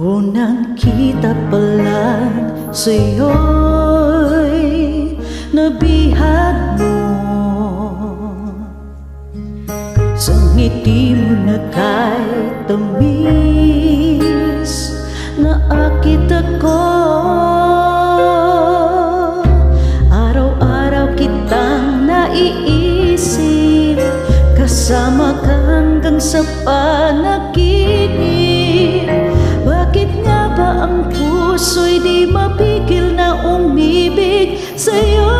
Unang kita pa lang sa'yo'y nabihag mo. Sa ngiti mo na kahit tamis, naakit ako. Araw-araw kitang naiisip, kasama ka hanggang sa panaginip. Bakit nga ba ang puso'y di mapigil na umibig sa'yo?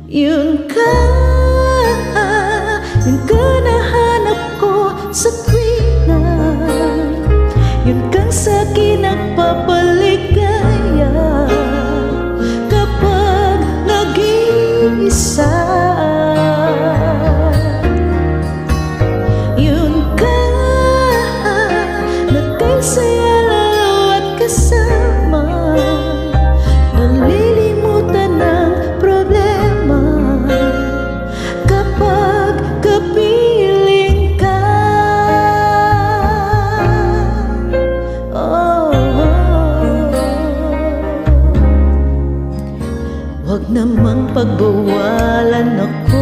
Yun ka nahanap ko sa tuwina. Yun kang sa'kin nagpapaligaya kapag nag-iisa. Saya lalo at kasama, nalilimutan ng problema kapag kapiling ka. Wag namang pagbawalan ako,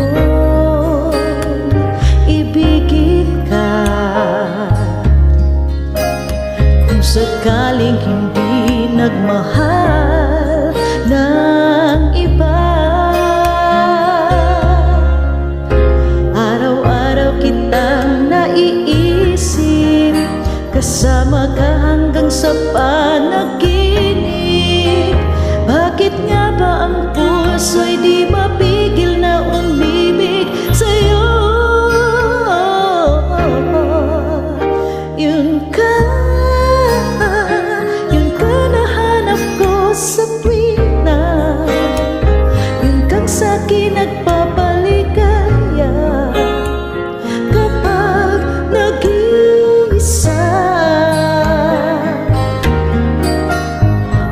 ibigin ka. Sakaling hindi nagmahal ng iba, araw-araw kitang naiisip, kasama ka hanggang sa panaginip. Bakit nga ba ang puso'y di mapigil na umibig sa'yo? Yun ka sa tuwina, yun kang sa'kin nagpapaligaya kapag nag-iisa.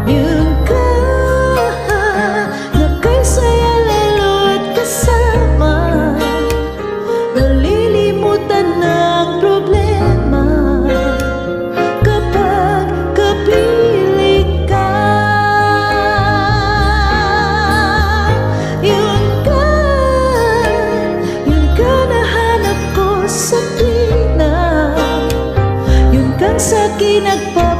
Yun ka na kay saya lalo at kasama, nalilimutan ng problema kapag kapiling ka. Sa tuwina, yun kang sa'kin nagpapaligaya